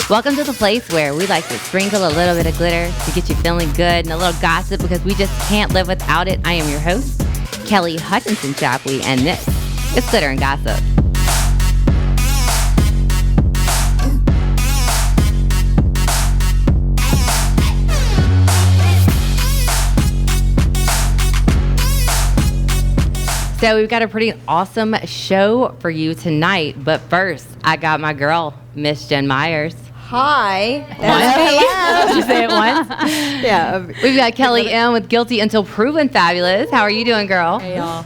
Welcome to the place where we like to sprinkle a little bit of glitter to get you feeling good and a little gossip because we just can't live without it. I am your host, Kelly Hutchinson Chapley, and this is Glitter and Gossip. So we've got a pretty awesome show for you tonight, but first, I got my girl, Miss Jen Myers. Hi. Did you say it once? Yeah. We've got Kelly M with Guilty Until Proven Fabulous. How are you doing, girl? Hey, y'all.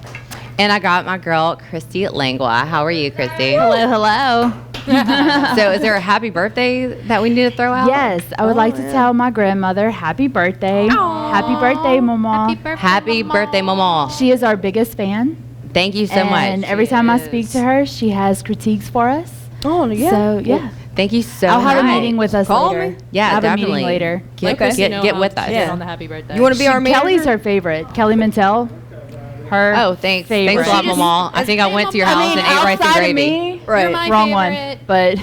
And I got my girl, Christy Langlois. How are you, Christy? Hello. So is there a happy birthday that we need to throw out? Yes, I would like to tell my grandmother happy birthday. Happy birthday, Mama. Happy birthday, Mama. She is our biggest fan. Thank you so much. And every time I speak to her, she has critiques for us. Oh, yeah. So, yeah. Thank you so I'll much. have a meeting with us Call later. me. Yeah, I'll have definitely. a meeting later. Get with us. Yeah. On the happy birthday. You want to be our manager? Kelly's her favorite. Kelly Mintel. Her Oh, thanks. favorite. Thanks a lot, Mama. I think I went to your house and ate rice and outside gravy. of me, Right. wrong one. But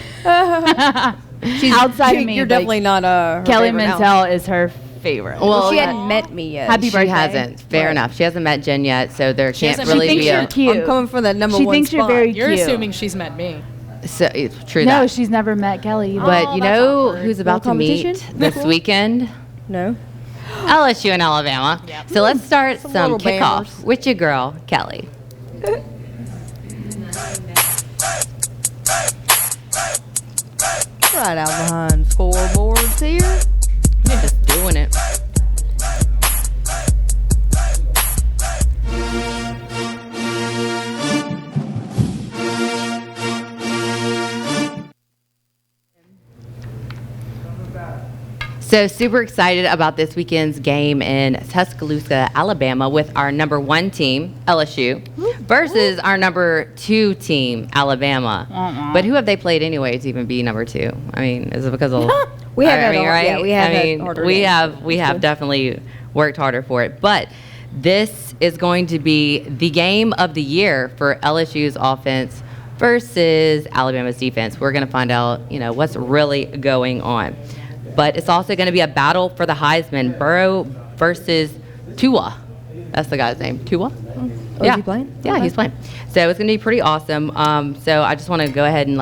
She's, outside of me, You're like, definitely not her Kelly favorite now. Mintel is her favorite. Well, she yeah. hadn't met me yet. Happy She birthday. hasn't. Fair enough. She hasn't met Jen yet, so there can't hasn't really met She be thinks a. you're cute. I'm coming for that number She one thinks you're spot. very You're cute. assuming she's met me. So it's true No, that. she's never met Kelly either. But you that's know awkward. who's about to meet competition? this weekend? No. LSU and Alabama. Yep. So let's start Some some little kickoff Bammers. with your girl, Kelly. Right out behind scoreboards here. Just doing it. So super excited about this weekend's game in Tuscaloosa, Alabama with our number 1 team, LSU, versus our number 2 team, Alabama. But who have they played anyway to even be number 2? I mean, is it because of... We have I had mean, a- right? yeah, we have I had mean, harder we games. have definitely worked harder for it. But this is going to be the game of the year for LSU's offense versus Alabama's defense. We're going to find out, what's really going on. But it's also going to be a battle for the Heisman. Burrow versus Tua. That's the guy's name. Tua? Oh, is he playing? Yeah, Okay. he's playing. So it's going to be pretty awesome. So I just want to go ahead and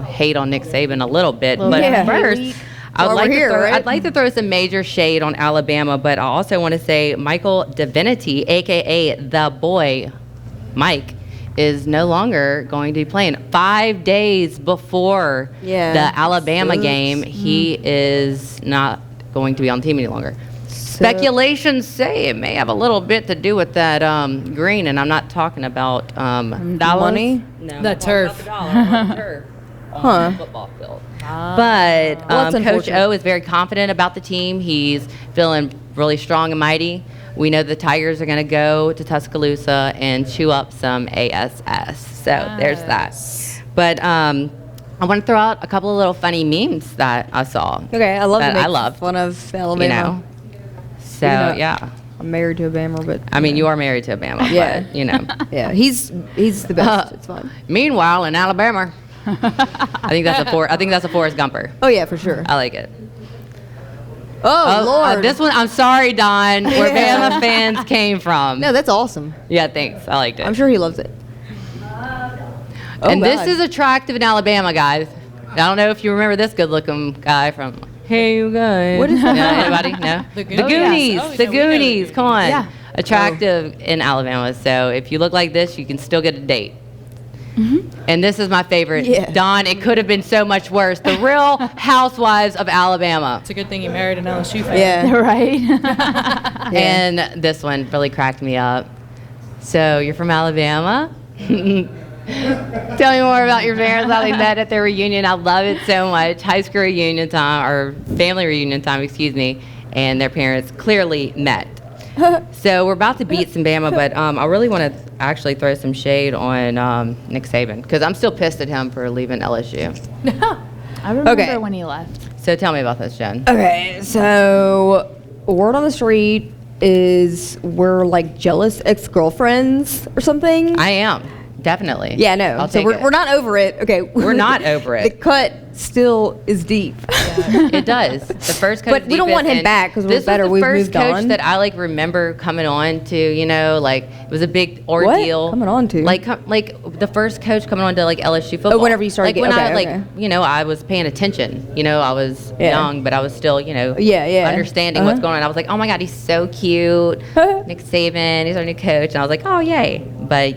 hate on Nick Saban a little bit. But Yeah. first, Why we're here, right? I'd like to throw some major shade on Alabama, but I also want to say Michael Divinity, a.k.a. the boy, Mike, is no longer going to be playing. 5 days before Yeah. the Alabama Sucks. game, he is not going to be on the team any longer. Speculations say it may have a little bit to do with that green, and I'm not talking about Money? No, The I'm talking turf. about the turf on Huh. the football field. But that's Coach unfortunate. O is very confident about the team. He's feeling really strong and mighty. We know the Tigers are going to go to Tuscaloosa and chew up some ASS. So there's that. But I want to throw out a couple of little funny memes that I saw. Okay, I love that to make I love. fun of Alabama. So Even though- yeah, I'm married to a Bama, but I mean you are married to Alabama. Yeah. But, yeah, he's the best. It's fine. Meanwhile, in Alabama, I think that's a Forrest Gumper. Oh yeah, for sure. I like it. Oh, Lord. This one, I'm sorry, Don, where Yeah. Bama fans came from. No, that's awesome. Yeah, thanks. I liked it. I'm sure he loves it. Oh, and this God. is attractive in Alabama, guys. I don't know if you remember this good-looking guy from. Hey, you guys. What is that? No, anybody? No. The The Goonies. Goonies. Oh, The yeah, we know the Goonies. Come on. Yeah. Attractive in Alabama. So if you look like this, you can still get a date. And this is my favorite. Yeah. Don, it could have been so much worse. The Real Housewives of Alabama. It's a good thing you married an LSU fan. Yeah. Right? And this one really cracked me up. So you're from Alabama? Tell me more about your parents, how they met at their reunion. I love it so much. High school reunion time, or family reunion time, excuse me. And their parents clearly met. So we're about to beat some Bama, but I really want to actually throw some shade on Nick Saban, because I'm still pissed at him for leaving LSU. I remember Okay. when he left. So tell me about this, Jen. Okay, so word on the street is we're like jealous ex-girlfriends or something. I am, definitely. Yeah, no. I'll So take we're, it. we're not over it. Okay. We're not over The it. cut still is deep. It does. The first coach, But we don't want him and back 'cause we're this better. was the We've first moved coach on. that I like remember coming on to. Like it was a big ordeal. Coming on to? Like the first coach coming on to like LSU football. whenever you started Like when okay, I like okay. I was paying attention. I was young, but I was still Yeah. understanding what's going on. I was like, oh my god, he's so cute. Nick Saban, he's our new coach, and I was like, oh yay. But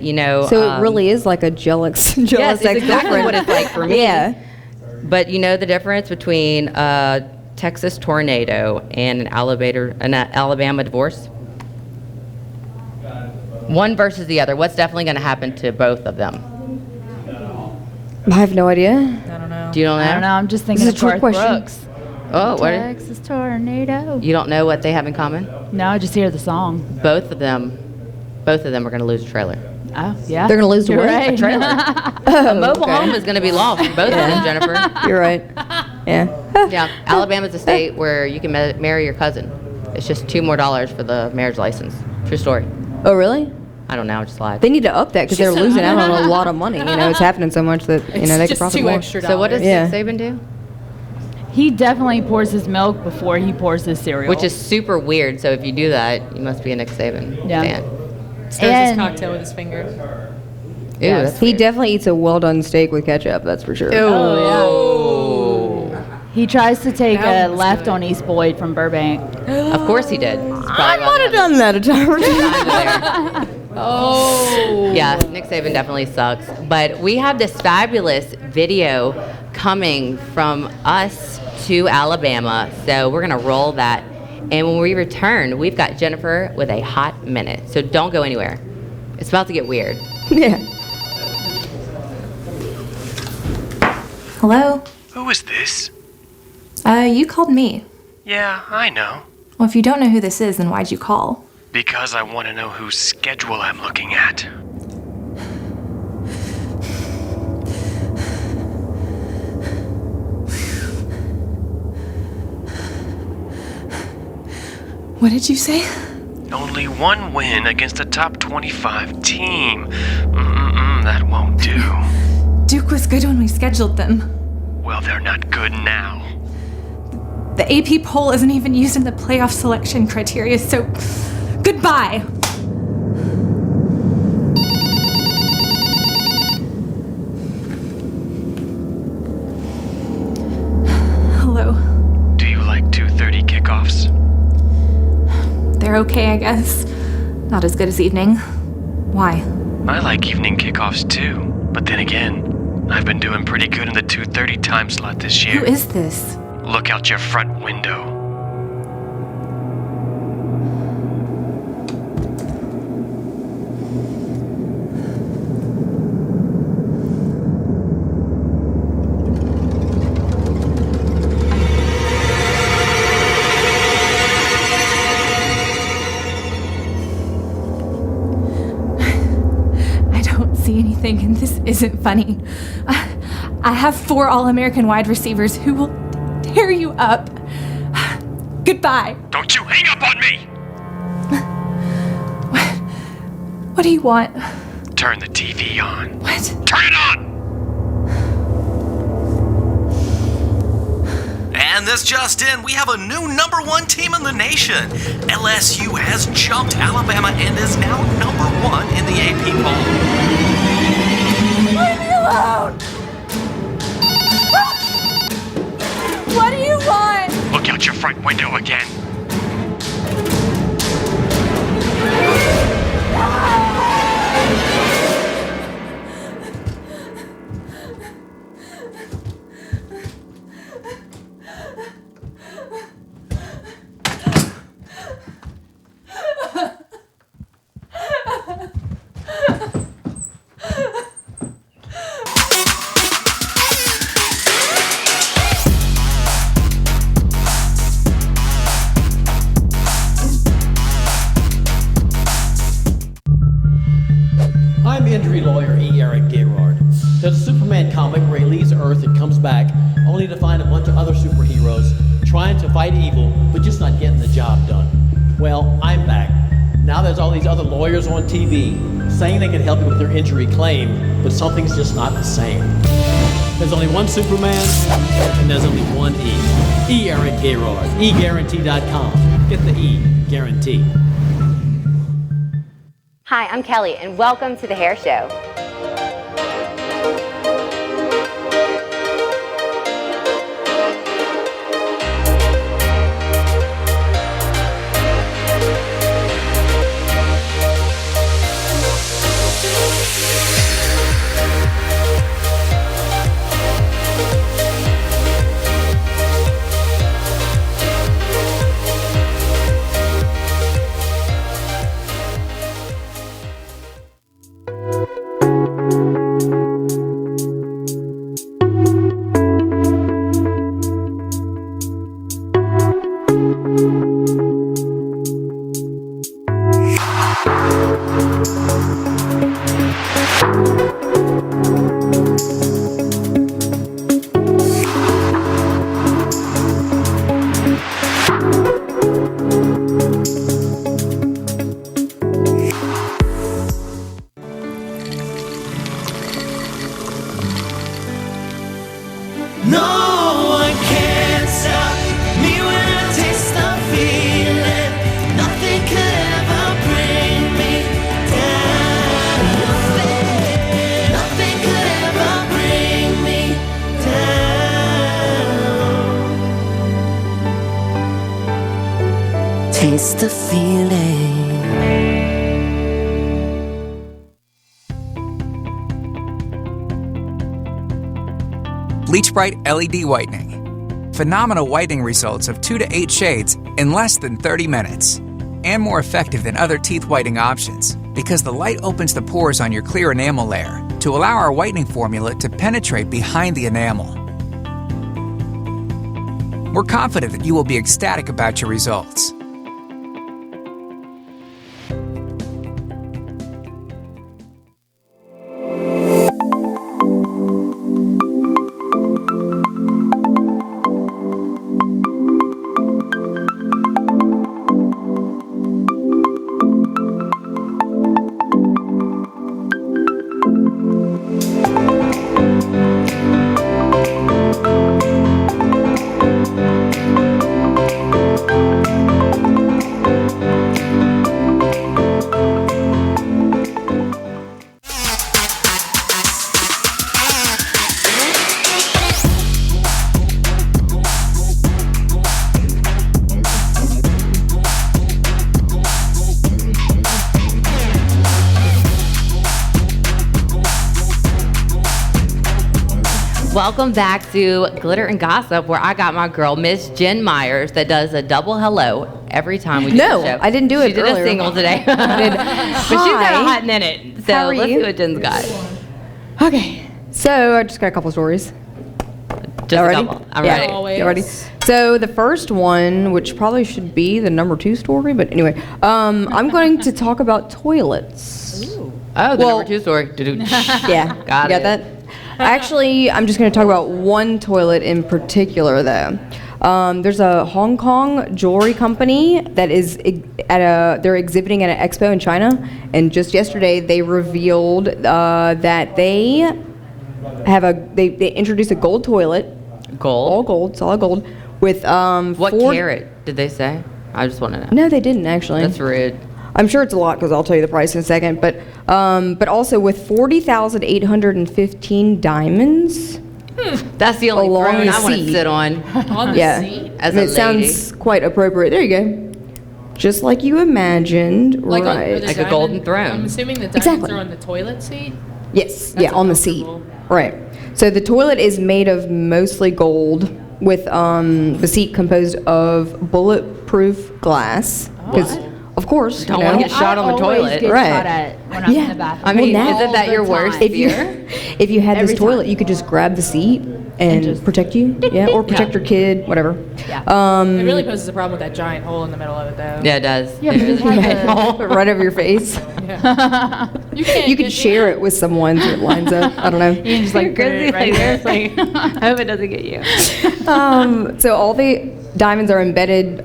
So it really is like a jealous yes, it's exactly ex-girlfriend. what it's like for me. Yeah. But the difference between a Texas tornado and an Alabama divorce? One versus the other. What's definitely going to happen to both of them? I have no idea. I don't know. Do you know? I don't know. I'm just thinking This of is a trick Garth question. Brooks. Oh, what? Texas tornado. You don't know what they have in common? No, I just hear the song. Both of them are going to lose a trailer. Oh, yeah. They're gonna lose to You're what? right. A trailer. A mobile home is going to be lost for both of them, Jennifer. You're right. Yeah. Yeah, Alabama's a state where you can marry your cousin. It's just $2 more for the marriage license. True story. Oh, really? I don't know, I just lied. They need to up that because they're losing out on a lot of money. It's happening so much that they could just profit two more. extra dollars. So what does Yeah. Nick Saban do? He definitely pours his milk before he pours his cereal. Which is super weird. So if you do that, you must be a Nick Saban Yeah. fan. Stirs his And- cocktail with his finger. Ew, Yes. that's He definitely eats a well-done steak with ketchup. That's for sure. Oh, He tries to take That a was left good. on East Boyd from Burbank. Of course he did. I might have done that a time or two. Oh. Yeah, Nick Saban definitely sucks. But we have this fabulous video coming from us to Alabama. So we're going to roll that. And when we return, we've got Jennifer with a hot minute. So don't go anywhere. It's about to get weird. Yeah. Hello? Who is this? You called me. Yeah, I know. Well, if you don't know who this is, then why'd you call? Because I want to know whose schedule I'm looking at. What did you say? Only one win against a top 25 team. That won't do. Duke was good when we scheduled them. Well, they're not good now. The AP poll isn't even used in the playoff selection criteria, so goodbye. Hello. Do you like 2:30 kickoffs? They're okay, I guess. Not as good as evening. Why? I like evening kickoffs too, but then again, I've been doing pretty good in the 2:30 time slot this Who year. is this? Look out your front window. I don't see anything, and this isn't funny. I have 4 All-American wide receivers who will tear you up. Goodbye. Don't you hang up on me! What do you want? Turn the TV on. What? Turn it on! And this just in, we have a new number 1 team in the nation. LSU has jumped Alabama and is now number 1 in the AP poll. Leave me alone! What do you want? Look out your front window again. I'm injury lawyer E. Eric Gerard. There's a Superman comic where he leaves Earth and comes back only to find a bunch of other superheroes trying to fight evil, but just not getting the job done. Well, I'm back. Now there's all these other lawyers on TV saying they can help you with their injury claim, but something's just not the same. There's only one Superman, and there's only one E. E. Eric Gerard. eGuarantee.com. Get the E. Guarantee. Hi, I'm Kelly, and welcome to The Hair Show. No one can stop me when I taste the feeling. Nothing could ever bring me down. Nothing could ever bring me down. Taste the feeling. Bleach Bright LED Whitening. Phenomenal whitening results of 2 to 8 shades in less than 30 minutes. And more effective than other teeth whitening options because the light opens the pores on your clear enamel layer to allow our whitening formula to penetrate behind the enamel. We're confident that you will be ecstatic about your results. Welcome back to Glitter and Gossip, where I got my girl, Miss Jen Myers, that does a double hello every time we do No, the show. I didn't do it She did earlier. a single today. But she's got a hot minute. So How are let's you? see what Jen's got. Okay, so I just got a couple stories. Just Y'all a ready? couple. I'm Yeah. ready. Always. You ready? So the first one, which probably should be the number 2 story, but anyway, I'm going to talk about toilets. Oh, the Well- number 2 story. Yeah, Got you it. got that? Actually, I'm just going to talk about one toilet in particular, though. There's a Hong Kong jewelry company that is they're exhibiting at an expo in China, and just yesterday they revealed that they they introduced a gold toilet, all Gold. gold, solid gold, with What 4 carat did they say? I just want to know. No, they didn't actually. That's rude. I'm sure it's a lot because I'll tell you the price in a second. But also with 40,815 diamonds. That's the only Along throne the I want to seat. sit on. On the Yeah, seat? As And a it sounds quite appropriate. There you go. Just like you imagined, Like, right? Like a golden throne. I'm assuming the diamonds Exactly. are on the toilet seat. Yes, That's yeah, on the seat. uncomfortable. Right. So the toilet is made of mostly gold, with the seat composed of bulletproof glass. Because, of course, Don't you wanna know, get shot on the I always toilet. get Right. shot at when I'm in Yeah. the bathroom. I mean, Well, now- isn't that your All the worst time. fear? if you had this Every toilet, time. you could just grab the seat and just- protect you, yeah, or protect your kid, whatever. Yeah. It really poses a problem with that giant hole in the middle of it, though. Yeah, it does. Yeah, but it has a- Right over your face. You can't. You could share it with someone so it lines up. I don't know. You can just like put it right there. I hope it doesn't get you. So all the diamonds are embedded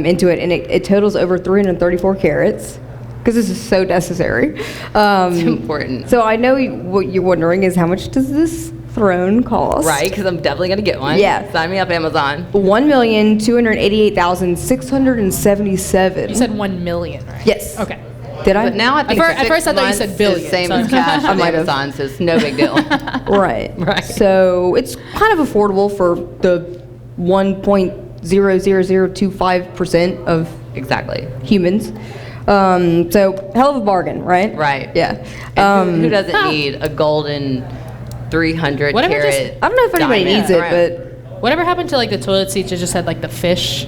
into it, and it totals over 334 carats. Because this is so necessary. It's important. So I know what you're wondering is how much does this throne cost? Right, because I'm definitely gonna get one. Yeah. Sign me up, Amazon. $1,288,677. You said 1 million, right? Yes. Okay. Did I? But now I think At first I thought you 6 said months billion, is same so- as cash I with might have. Amazon, so it's no big deal. Right. Right. So it's kind of affordable for the 1.00025% of Exactly. humans. So hell of a bargain, right? Right. Yeah. And who doesn't need a golden 300 Whatever carat? just- I don't know if anybody diamond needs it, throne? but Whatever happened to like the toilet seats that just had like the fake fish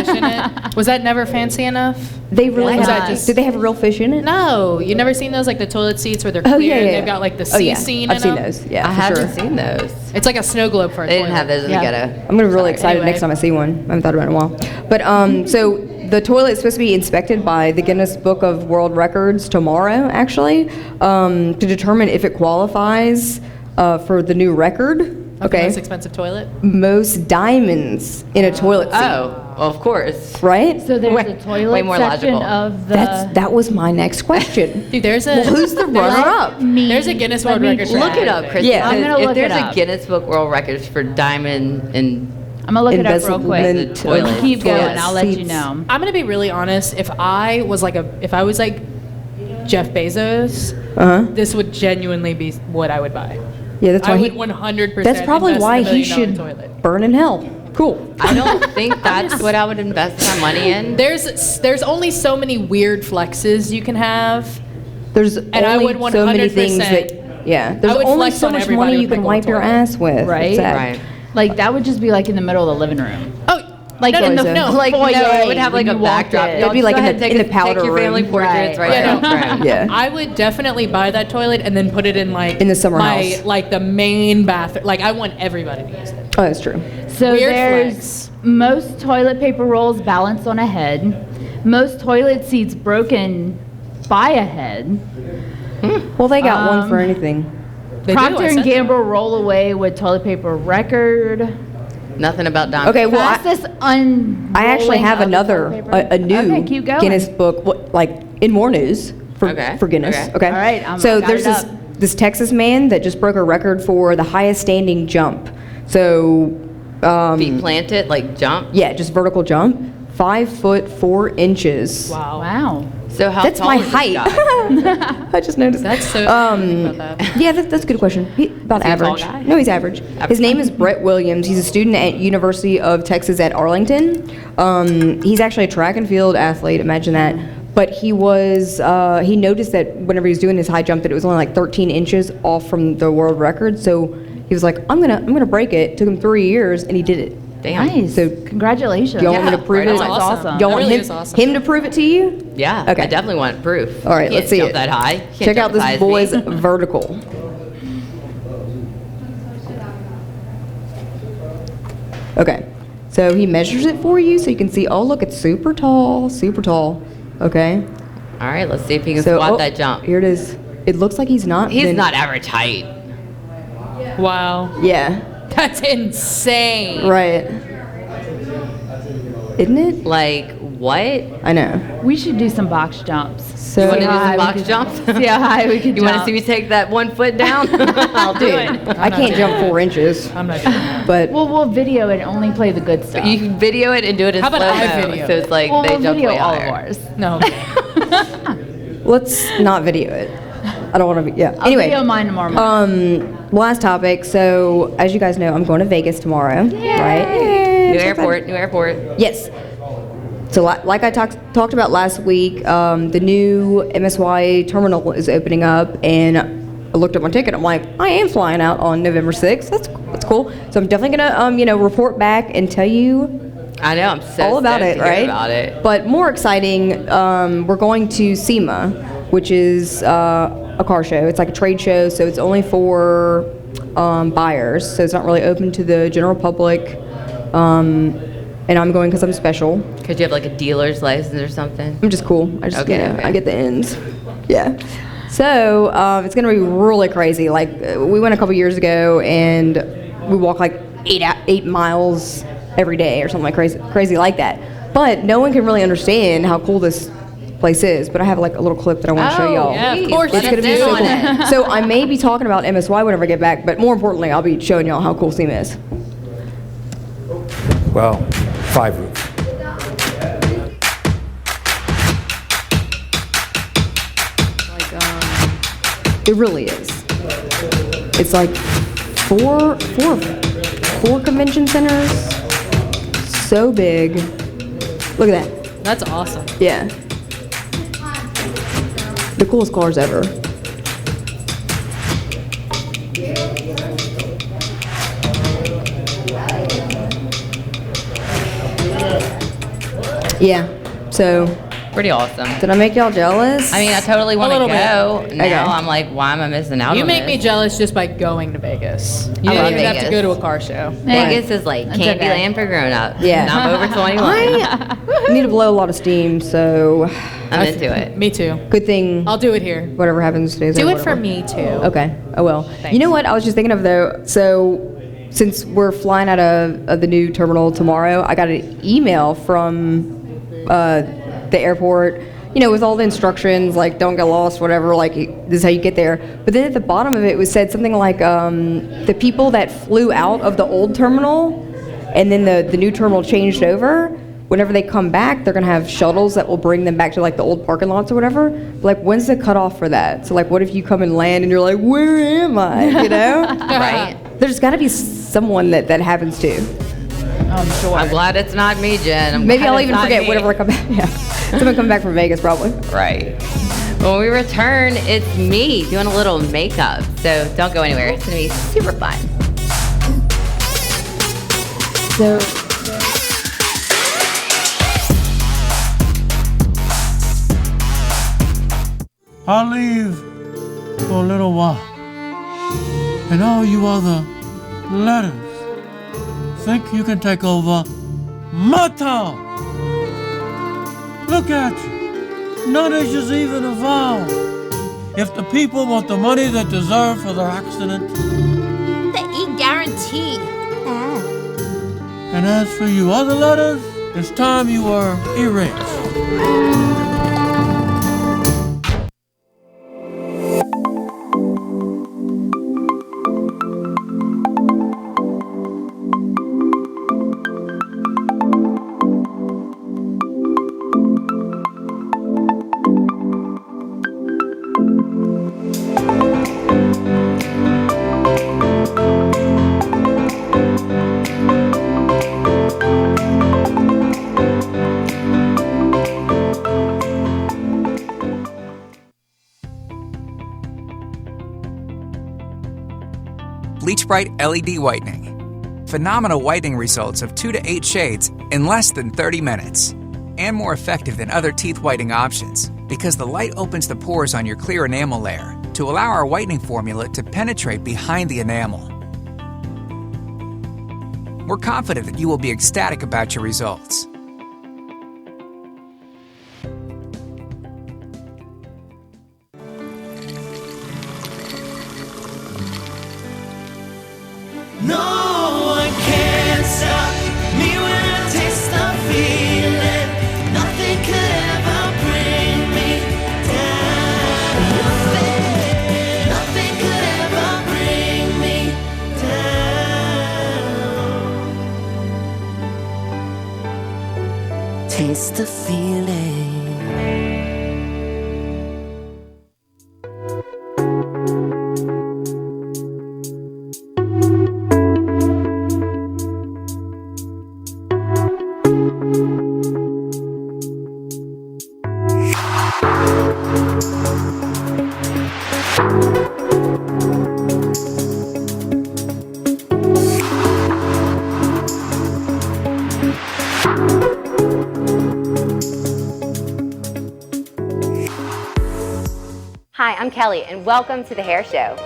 in it? Was that never fancy enough? they really Was have. that just- Did they have real fish in it? No, you never seen those like the toilet seats where they're Oh clear yeah, and yeah. they've got like the oh, sea yeah. scene I've in seen them? those. Yeah, I for haven't sure. seen those. It's like a snow globe for a They didn't toilet. have those in Yeah. the ghetto. I'm gonna be really excited Anyway. next time I see one. I haven't thought about it in a while. But so the toilet is supposed to be inspected by the Guinness Book of World Records tomorrow, actually, to determine if it qualifies for the new record. Okay. Okay. Most expensive toilet. Most diamonds in a toilet seat. Oh, well, of course. Right? So there's Way- a toilet way more section logical. of the. That was my next question. Dude, there's a Well, who's the runner-up? Me. There's a Guinness Let World me Record for Look it up, Chris. Yeah. I'm because gonna if look there's it a up. Guinness Book World Records for diamond and I'm gonna look it up real quick. Embezzlement The toilet. Keep going. toilet I'll let you seats. know. I'm gonna be really honest. If I was like Jeff Bezos, this would genuinely be what I would buy. Yeah, that's why I he. would 100%. That's probably invest why in a he $1 million should toilet. burn in hell. Cool. I don't think that's what I would invest my money in. There's only so many weird flexes you can have. There's I only would so many 100% things that. Yeah, there's would only flex so on much everybody money with you can my wipe gold your toilet. ass with. Right? It's sad. Right. Like that would just be like in the middle of the living room. Oh, Like no, in no, the no. Like, no, foyer it would have like when a you walked backdrop. in. It'd be like Go in ahead, the- take in a- the powder Take your family room. portraits right, Right. Yeah, there. no. Yeah. I would definitely buy that toilet and then put it in like In the summer my house. like the main bathroom. Like I want everybody to use it. Oh, that's true. So Weird there's flex. most toilet paper rolls balanced on a head, most toilet seats broken by a head, Well, they got one for anything. They do, Procter I and said so. Gamble roll away with toilet paper record, Nothing about diamond. Okay, well, fastest unrolling I actually have of the another, toilet paper. a new Okay, keep going. Guinness book, like in more news for, Okay, for Guinness. okay. Okay. All right, So I got there's it this up. this Texas man that just broke a record for the highest standing jump. So, Feet planted, like jump. yeah, just vertical jump, 5 foot 4 inches. Wow. Wow. So how That's tall my is this height. guy? I just noticed. That's so. about that. Yeah, that's a good question. About Is he a tall average. guy? No, he's average. His name is Brett Williams. He's a student at University of Texas at Arlington. He's actually a track and field athlete. Imagine that. But he was he noticed that whenever he was doing his high jump, that it was only like 13 inches off from the world record. So he was like, I'm gonna break it. It took him 3 years, and he did it. Damn. Nice. So- Congratulations. Y'all want me to prove right it? on. That's awesome. awesome. Y'all That want really him, is awesome. him to prove it to you? Yeah. Okay. I definitely want proof. All right, Can't let's see jump it. that high. Can't Check out jump as high this as boy's me. vertical. Okay, so he measures it for you so you can see, oh, look, it's super tall, super tall. Okay. All right, let's see if he can So, squat oh, that jump. Here it is. It looks like he's not. He's been- not average height. Wow. Yeah, That's insane. right. Isn't it? Like what? I know. We should do some box jumps. So, You want to do high some we box could- jumps? See how high we can You want to jump. see me take that 1 foot down? I'll do it. I can't jump 4 inches, I'm not doing that. but Well, we'll video it and only play the good stuff. You can video it and do it in How about I slow-mo, video so it's like Well, they we'll jump video way all higher. of ours. No. let's not video it. I don't want to be. Yeah. I'll Anyway. video mine tomorrow. Last topic. So, as you guys know, I'm going to Vegas tomorrow, right? New airport, new airport. Yes. So, like I talked about last week, the new MSY terminal is opening up, and I looked at my ticket. I'm like, I am flying out on November 6th. That's cool. So I'm definitely gonna report back and tell you I know, I'm so all about stoked it, to hear right? about it. But more exciting, we're going to SEMA, which is a car show. It's like a trade show, so it's only for buyers. So it's not really open to the general public. And I'm going because I'm special. Could you have like a dealer's license or something? I'm just cool. I just Okay, okay. I get the ends. Yeah. So it's gonna be really crazy. Like we went a couple years ago and we walk like 8 miles every day or something like crazy like that. But no one can really understand how cool this place is, but I have like a little clip that I want to show y'all. yeah, of please, course. let It's us gonna be in so on it. cool. So I may be talking about MSY whenever I get back, but more importantly, I'll be showing y'all how cool SEMA is. Well, 5 roofs. It really is. It's like four convention centers. So big. Look at that. That's awesome. Yeah. The coolest cars ever. Yeah. So, Pretty awesome. did I make y'all jealous? I mean, I totally want to little go. bit. Now Okay. I'm like, why am I missing out You on make this? me jealous just by going to Vegas. You I don't love even have to Vegas. go to a car show. Vegas is like That's Candyland okay. for grown-ups. Yeah. And I'm over 21. I need to blow a lot of steam, so I'm into it. Me too. good thing I'll do it here. whatever happens stays Do there, it for whatever. me too. Okay, I will. You know what I was just thinking of though? So since we're flying out of the new terminal tomorrow, I got an email from the airport, you know, with all the instructions, like don't get lost, whatever, like this is how you get there. But then at the bottom of it was said something like the people that flew out of the old terminal and then the new terminal changed over, whenever they come back, they're gonna have shuttles that will bring them back to like the old parking lots or whatever. But, like, when's the cutoff for that? So like, what if you come and land and you're like, where am I? You know? Right? There's got to be someone that happens to. I'm sure. I'm glad it's not me, Jen. I'm Maybe glad I'll it's even not forget me. whenever I come back. Yeah, someone coming back from Vegas probably. Right. When we return, it's me doing a little makeup. So don't go anywhere. It's going to be super fun. So I'll leave for a little while. And all you other letters think you can take over my town. Look at you. No nation's even involved. If the people want the money they deserve for their accident, The E-guarantee. and as for you other letters, it's time you were erased. Bleach Bright LED Whitening. Phenomenal whitening results of 2 to 8 shades in less than 30 minutes. And more effective than other teeth whitening options because the light opens the pores on your clear enamel layer to allow our whitening formula to penetrate behind the enamel. We're confident that you will be ecstatic about your results. No one can stop me when I taste the feeling. Nothing could ever bring me down. Nothing could ever bring me down. Taste the feeling. Hi, I'm Kelly, and welcome to The Hair Show.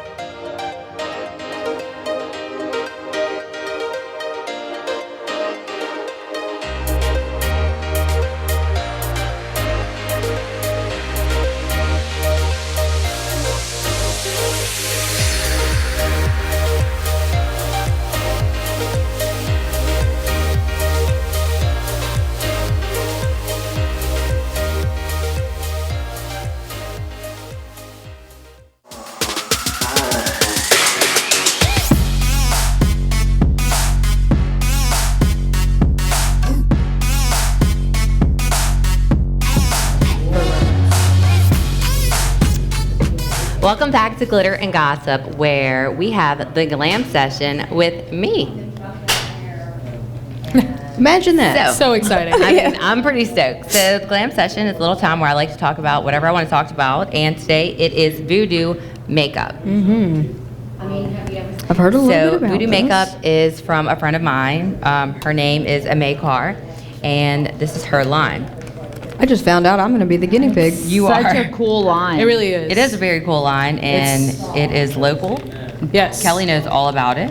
Welcome back to Glitter and Gossip, where we have the glam session with me. Imagine that. So exciting. I mean, I'm pretty stoked. So the glam session is a little time where I like to talk about whatever I want to talk about, and today it is voodoo makeup. I've heard a little bit So about voodoo this. makeup is from a friend of mine. Her name is Amay Carr, and this is her line. I just found out I'm going to be the guinea pig. You Such are. a cool line. It really is. It is a very cool line, and it is local. Yes. Kelly knows all about it.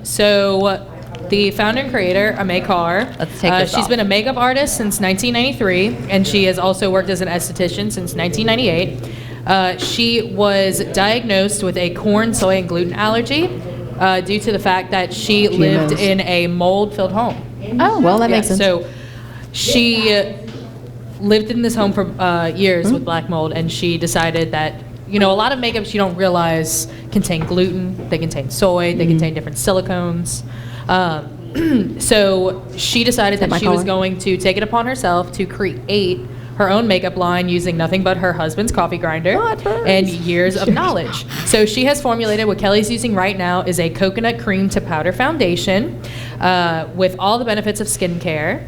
So the founder and creator, Amay Carr. Let's take this She's off. been a makeup artist since 1993, and she has also worked as an esthetician since 1998. She was diagnosed with a corn, soy, and gluten allergy due to the fact that she lived in a mold-filled home. Oh, Well, that makes sense. So she lived in this home for years with black mold, and she decided that, you know, a lot of makeups you don't realize contain gluten, they contain soy, they contain different silicones. So she decided that my she was color? going to take it upon herself to create her own makeup line using nothing but her husband's coffee grinder and years of knowledge. So she has formulated what Kelly's using right now is a coconut cream to powder foundation with all the benefits of skincare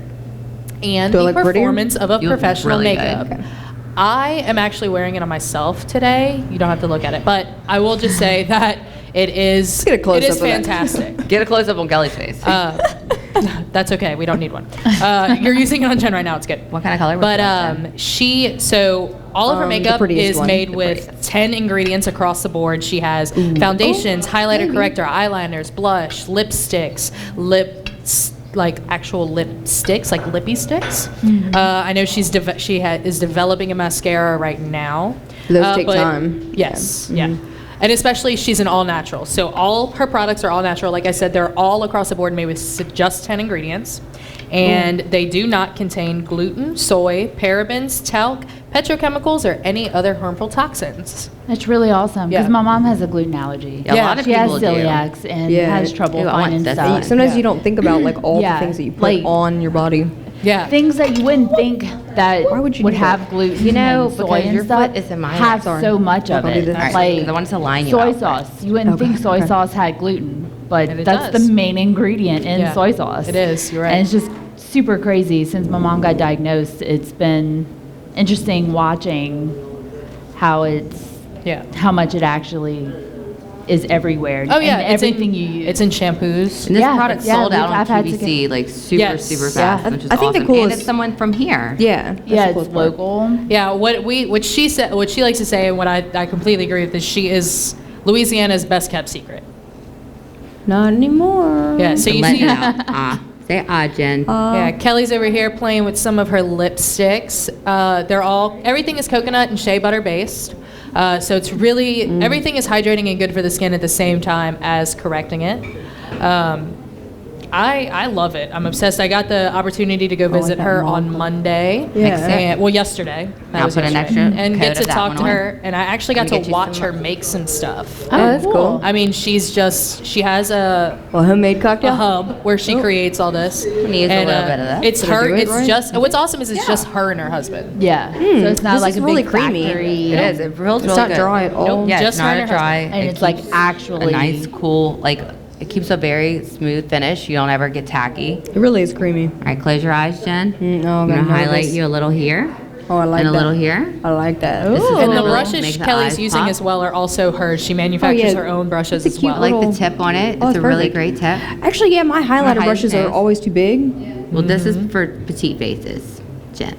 and Do I the look prettier? performance of a You look professional really makeup. good. I am actually wearing it on myself today. You don't have to look at it, but I will just say that it is get a close-up it is of it. fantastic. Get a close up on Kelly's face. That's okay. We don't need one. You're using it on Jen right now. It's good. What kind of color? But so all of her The makeup prettiest is one. made The with 10 ingredients across the board. She has foundations, highlighter corrector, eyeliners, blush, lipsticks, like actual lipsticks, like lippy sticks. I know she is developing a mascara right now. Those take but- time. Yes, yeah. And especially she's an all natural. So all her products are all natural. Like I said, they're all across the board made with just 10 ingredients. And they do not contain gluten, soy, parabens, talc, petrochemicals, or any other harmful toxins. That's really awesome because Yeah. my mom has a gluten allergy. A lot of She has people do. celiacs and Yeah. has trouble Ew, I want finding this stuff. one. Sometimes you don't think about like all Yeah, the things that you put like- on your body. Yeah. Things that you wouldn't think that Why would you would do that? have gluten, You know, and soy because and your stuff, foot is in my have Sorry. so much of I'll do it. this. All right, Like because I wanted to line you soy up. sauce, you wouldn't think soy sauce had gluten, but And it that's does. the main ingredient in Yeah, soy sauce. it is, you're right. And it's just super crazy. Since my mom got diagnosed, it's been interesting watching how how much it actually is everywhere. Oh yeah, and it's in- everything you use. It's in shampoos. And this Yeah, product yeah, sold out I've on had to QVC like super, Yes. super Yeah. fast, which is I think the awesome. And coolest- it's someone from here. Yeah. that's yeah, the it's coolest part. local. Yeah, what she said, what she likes to say, and what I completely agree with is she is Louisiana's best kept secret. Not anymore. Yeah, so you Let see, it out. Say Jen. yeah, Kelly's over here playing with some of her lipsticks. Everything is coconut and shea butter based. So it's really, everything is hydrating and good for the skin at the same time as correcting it. I love it. I'm obsessed. I got the opportunity to go visit that her mom on Monday. Yeah. Well, yesterday. That I'll was put an yesterday. extra and coat get to of that talk one to on. her. And I actually got Let me to get you watch some her more. make some stuff. Oh, that's cool. I mean, she has a Homemade cocktail. hub where she creates all this. Need a And, little bit of that. It's Did I her. do it It's right? just what's awesome is it's just her and her husband. Yeah, so it's not This like is a really big creamy. factory. It is. It feels It's really not good. dry at all. Nope. Yeah, Just it's her not and her dry. And It it's like keeps actually a nice, cool, like it keeps a very smooth finish. You don't ever get tacky. It really is creamy. All right, close your eyes, Jen. No, I'm I'm gonna gonna highlight nervous. you a little here Oh, I like and a that. little here. I like that. This is And the gonna really brushes make the Kelly's eyes using pop. as well are also hers. She manufactures yeah. her own brushes It's a as cute well. I like little- the tip on it. Oh, It's it's a really perfect. great tip. Actually, yeah, my highlighter hide brushes his are nose. always too big. Well, this is for petite faces, Jen.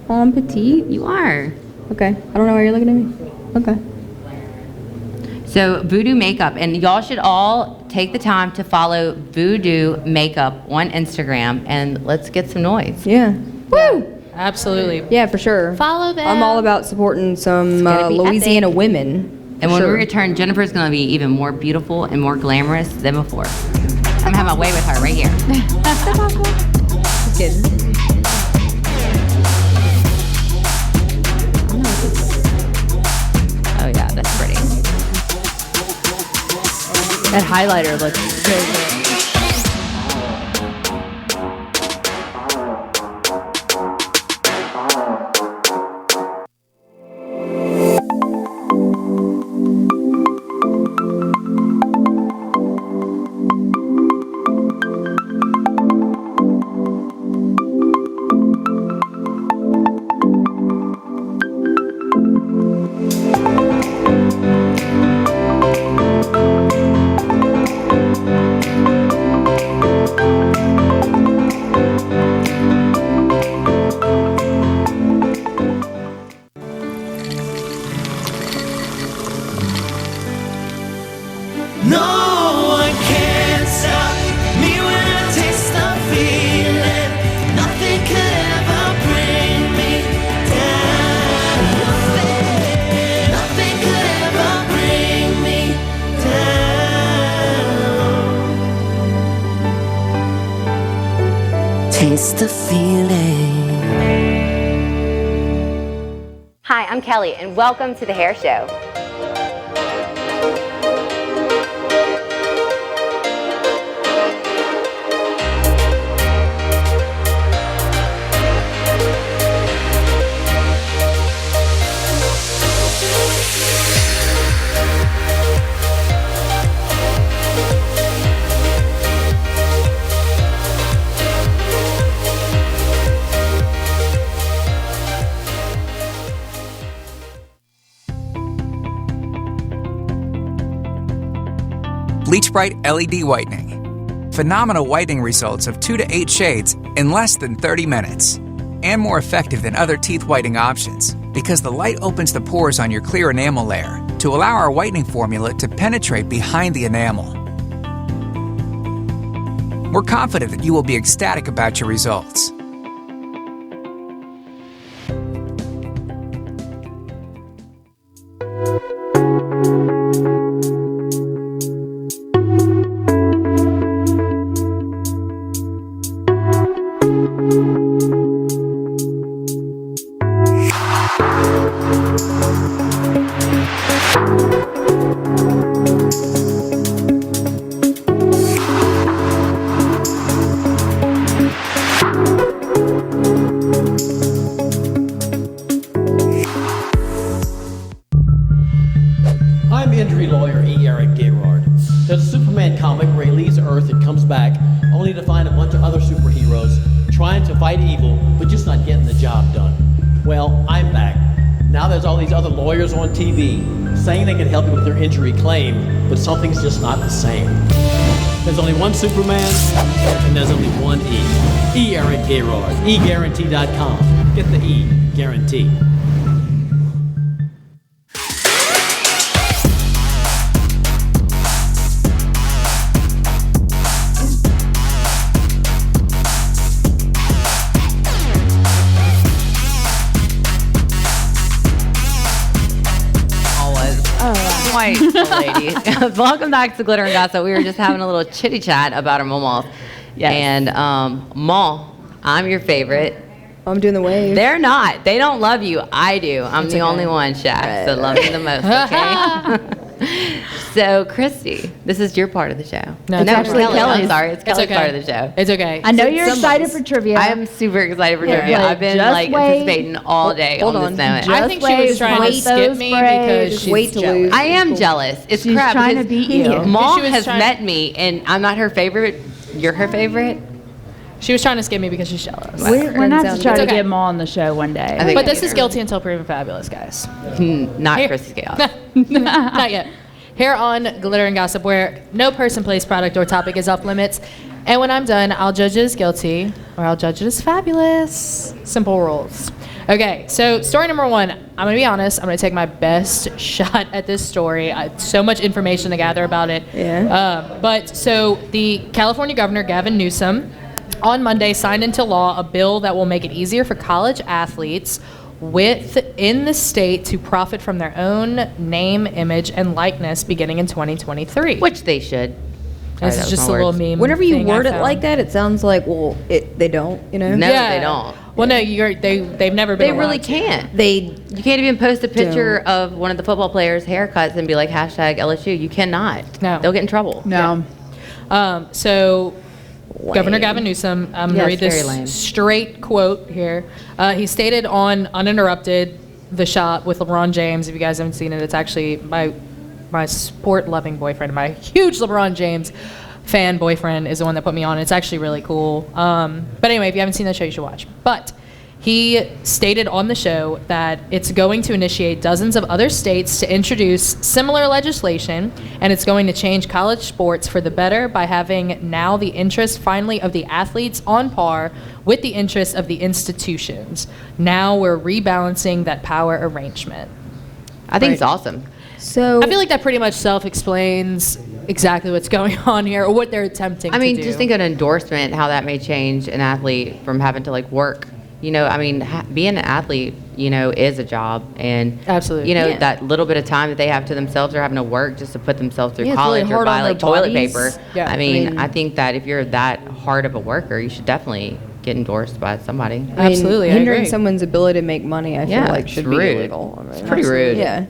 Oh, I'm petite. You are. Okay. I don't know why you're looking at me. Okay. So Voodoo Makeup, and y'all should all take the time to follow Voodoo Makeup on Instagram, and let's get some noise. Yeah. Woo! Absolutely. Yeah, for sure. Follow them. I'm all about supporting some gonna be Louisiana epic. women. And for when sure. we return, Jennifer's going to be even more beautiful and more glamorous than before. I'm having my way with her right here. Kidding. Oh yeah, that's pretty. that highlighter looks so good. No one can stop me when I taste the feeling. Nothing could ever bring me down. Nothing could ever bring me down. Taste the feeling. Hi, I'm Kelly, and welcome to The Hair Show. Bleach Bright LED Whitening. Phenomenal whitening results of 2 to 8 shades in less than 30 minutes. And more effective than other teeth whitening options because the light opens the pores on your clear enamel layer to allow our whitening formula to penetrate behind the enamel. We're confident that you will be ecstatic about your results. I'm injury lawyer E. Eric Gerard. There's a Superman comic where he leaves Earth and comes back only to find a bunch of other superheroes trying to fight evil but just not getting the job done. Well, I'm back. Now there's all these other lawyers on TV saying they can help you with their injury claim, but something's just not the same. There's only one Superman, and there's only one E. E. Eric Gerard. eGuarantee.com. Get the E. Guarantee. White lady. Welcome back to Glitter and Gossip. We were just having a little chitty chat about our momos. Yes. And Mom, I'm your favorite. I'm doing the wave. They're not. They don't love you. I do. I'm the only one, Shaq. So love me the most, okay? So, Christy, this is your part of the show. No, it's actually Kelly. I'm Kelly's. sorry. It's Kelly's okay. part of the show. It's okay. I know you're excited for trivia. I am super excited for Yeah, trivia. but I've been just like wait. anticipating all day Hold on on. this moment. I think she was trying to wait skip those me braids. because Just she's wait to jealous. lose. I am jealous. It's She's crap. trying to because beat you. Mom She was has trying- met me, and I'm not her favorite. You're her favorite. She was trying to skip me because she's jealous. We're going to have to try It's to okay. get them all on the show one day. I think But I this need is her. Guilty Until Proven Fabulous, guys. Not Here. Chrissy's chaos. Not yet. Here on Glitter and Gossip, where no person, place, product, or topic is off limits. And when I'm done, I'll judge it as guilty or I'll judge it as fabulous. Simple rules. Okay, so story number one. I'm going to be honest. I'm going to take my best shot at this story. So much information to gather about it. Yeah. But so the California governor, Gavin Newsom, on Monday signed into law a bill that will make it easier for college athletes within the state to profit from their own name, image, and likeness beginning in 2023. Which they should. Sorry, This that is was just my a little words. meme. Whenever you thing I word it found. like that, it sounds like, well, they don't, you know? No, Yeah. they don't. Well, no, they've never been. They really allowed to. can't. They You can't even post a picture of one of the football players' haircuts and be like hashtag LSU. You cannot. No. They'll get in trouble. No. So, Governor Gavin Newsom, I'm going to Yes, read very this lame. straight quote here. He stated on Uninterrupted, The Shot with LeBron James. If you guys haven't seen it, it's actually my sport-loving boyfriend, my huge LeBron James fan boyfriend is the one that put me on. It's actually really cool. But anyway, if you haven't seen that show, you should watch. But he stated on the show that it's going to initiate dozens of other states to introduce similar legislation, and it's going to change college sports for the better by having now the interest finally of the athletes on par with the interests of the institutions. Now we're rebalancing that power arrangement. I think it's awesome. So I feel like that pretty much self-explains exactly what's going on here or what they're attempting I mean, to do. just think of an endorsement, how that may change an athlete from having to like work. You know, I mean, being an athlete, you know, is a job, and Absolutely. you know, Yeah. that little bit of time that they have to themselves or having to work just to put themselves through Yeah, it's really college or hard buy on like their toilet bodies. paper. Yeah. I mean, I mean- I think that if you're that hard of a worker, you should definitely get endorsed by somebody. I mean, Absolutely, I hindering agree. someone's ability to make money, I Yeah, feel like it's should rude. be illegal. I mean, It's pretty rude. Yeah.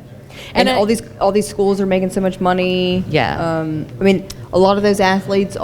And And I- all these schools are making so much money. Yeah. I mean, a lot of those athletes